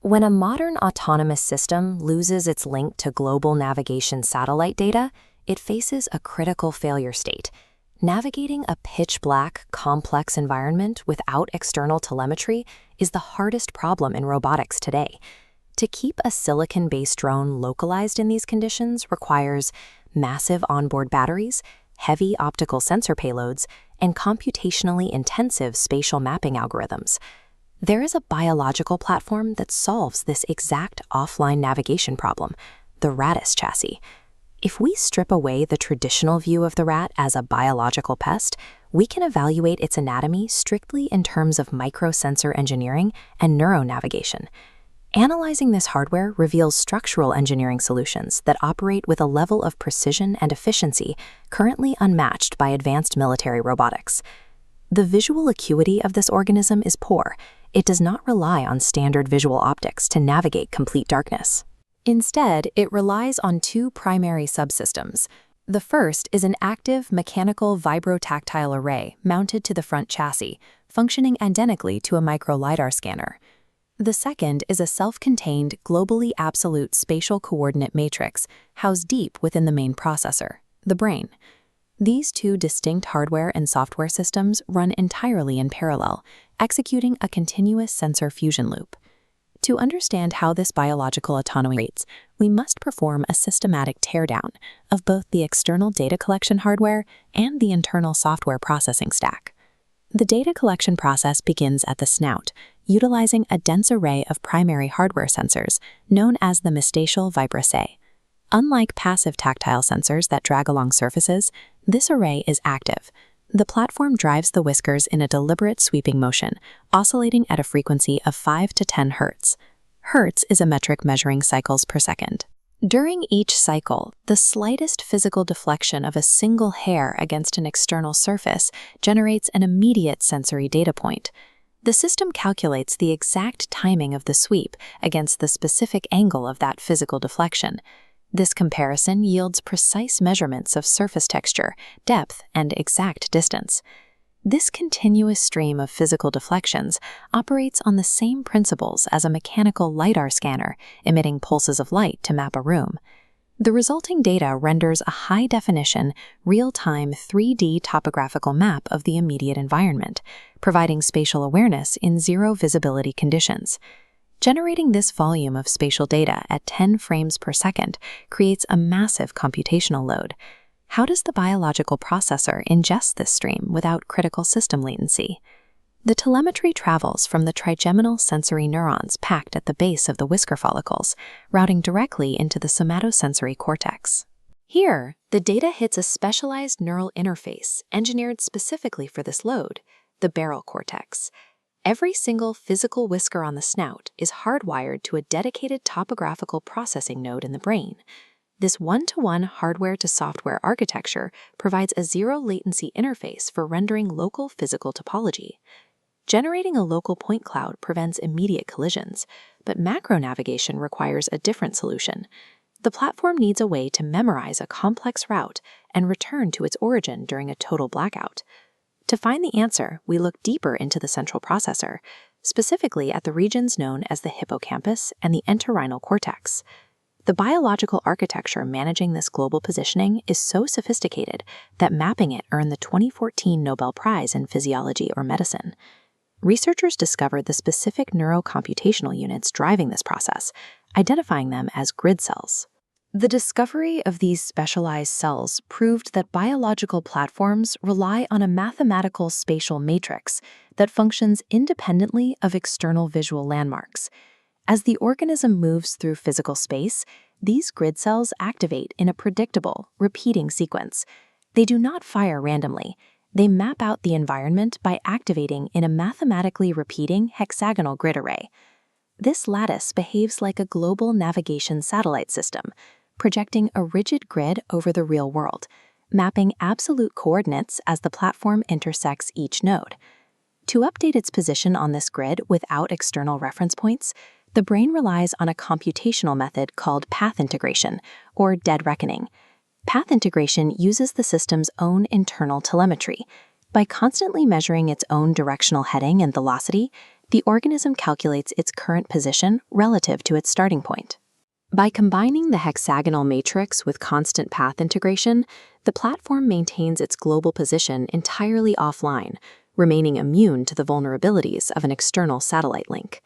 When a modern autonomous system loses its link to global navigation satellite data, it faces a critical failure state. Navigating a pitch-black, complex environment without external telemetry is the hardest problem in robotics today. To keep a silicon-based drone localized in these conditions requires massive onboard batteries, heavy optical sensor payloads, and computationally intensive spatial mapping algorithms. There is a biological platform that solves this exact offline navigation problem, the Rattus chassis. If we strip away the traditional view of the rat as a biological pest, we can evaluate its anatomy strictly in terms of microsensor engineering and neuro-navigation. Analyzing this hardware reveals structural engineering solutions that operate with a level of precision and efficiency currently unmatched by advanced military robotics. The visual acuity of this organism is poor. It does not rely on standard visual optics to navigate complete darkness. Instead, it relies on two primary subsystems. The first is an active mechanical vibrotactile array mounted to the front chassis, functioning identically to a micro-LiDAR scanner. The second is a self-contained, globally absolute spatial coordinate matrix housed deep within the main processor, the brain. These two distinct hardware and software systems run entirely in parallel, executing a continuous sensor fusion loop. To understand how this biological autonomy operates, we must perform a systematic teardown of both the external data collection hardware and the internal software processing stack. The data collection process begins at the snout, utilizing a dense array of primary hardware sensors known as the mystacial vibrissae. Unlike passive tactile sensors that drag along surfaces, this array is active. The platform drives the whiskers in a deliberate sweeping motion, oscillating at a frequency of 5 to 10 Hz. Hertz is a metric measuring cycles per second. During each cycle, the slightest physical deflection of a single hair against an external surface generates an immediate sensory data point. The system calculates the exact timing of the sweep against the specific angle of that physical deflection. This comparison yields precise measurements of surface texture, depth, and exact distance. This continuous stream of physical deflections operates on the same principles as a mechanical LiDAR scanner, emitting pulses of light to map a room. The resulting data renders a high-definition, real-time 3D topographical map of the immediate environment, providing spatial awareness in zero-visibility conditions. Generating this volume of spatial data at 10 frames per second creates a massive computational load. How does the biological processor ingest this stream without critical system latency? The telemetry travels from the trigeminal sensory neurons packed at the base of the whisker follicles, routing directly into the somatosensory cortex. Here, the data hits a specialized neural interface engineered specifically for this load, the barrel cortex. Every single physical whisker on the snout is hardwired to a dedicated topographical processing node in the brain. This one-to-one hardware-to-software architecture provides a zero-latency interface for rendering local physical topology. Generating a local point cloud prevents immediate collisions, but macro navigation requires a different solution. The platform needs a way to memorize a complex route and return to its origin during a total blackout. To find the answer, we look deeper into the central processor, specifically at the regions known as the hippocampus and the entorhinal cortex. The biological architecture managing this global positioning is so sophisticated that mapping it earned the 2014 Nobel Prize in Physiology or Medicine. Researchers discovered the specific neurocomputational units driving this process, identifying them as grid cells. The discovery of these specialized cells proved that biological platforms rely on a mathematical spatial matrix that functions independently of external visual landmarks. As the organism moves through physical space, these grid cells activate in a predictable, repeating sequence. They do not fire randomly. They map out the environment by activating in a mathematically repeating hexagonal grid array. This lattice behaves like a global navigation satellite system, projecting a rigid grid over the real world, mapping absolute coordinates as the platform intersects each node. To update its position on this grid without external reference points, the brain relies on a computational method called path integration, or dead reckoning. Path integration uses the system's own internal telemetry. By constantly measuring its own directional heading and velocity, The organism calculates its current position relative to its starting point. By combining the hexagonal matrix with constant path integration, the platform maintains its global position entirely offline, remaining immune to the vulnerabilities of an external satellite link.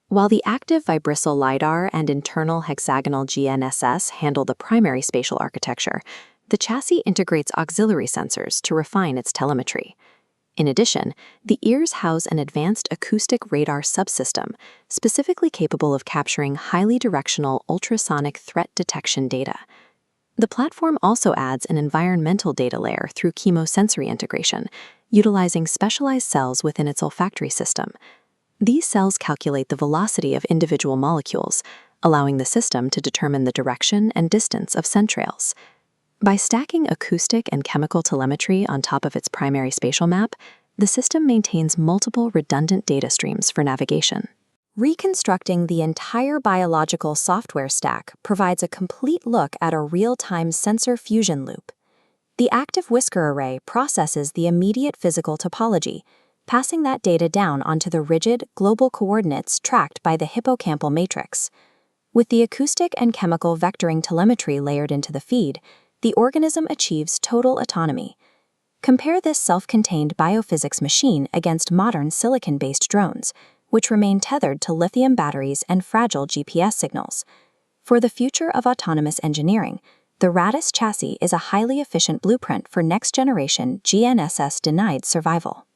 While the active vibrissae LiDAR and internal hexagonal GNSS handle the primary spatial architecture, the chassis integrates auxiliary sensors to refine its telemetry. In addition, the ears house an advanced acoustic radar subsystem, specifically capable of capturing highly directional ultrasonic threat detection data. The platform also adds an environmental data layer through chemosensory integration, utilizing specialized cells within its olfactory system. These cells calculate the velocity of individual molecules, allowing the system to determine the direction and distance of scent trails. By stacking acoustic and chemical telemetry on top of its primary spatial map, the system maintains multiple redundant data streams for navigation. Reconstructing the entire biological software stack provides a complete look at a real-time sensor fusion loop. The active whisker array processes the immediate physical topology, passing that data down onto the rigid, global coordinates tracked by the hippocampal matrix. With the acoustic and chemical vectoring telemetry layered into the feed, the organism achieves total autonomy. Compare this self-contained biophysics machine against modern silicon-based drones, which remain tethered to lithium batteries and fragile GPS signals. For the future of autonomous engineering, the Rattus chassis is a highly efficient blueprint for next-generation GNSS-denied survival.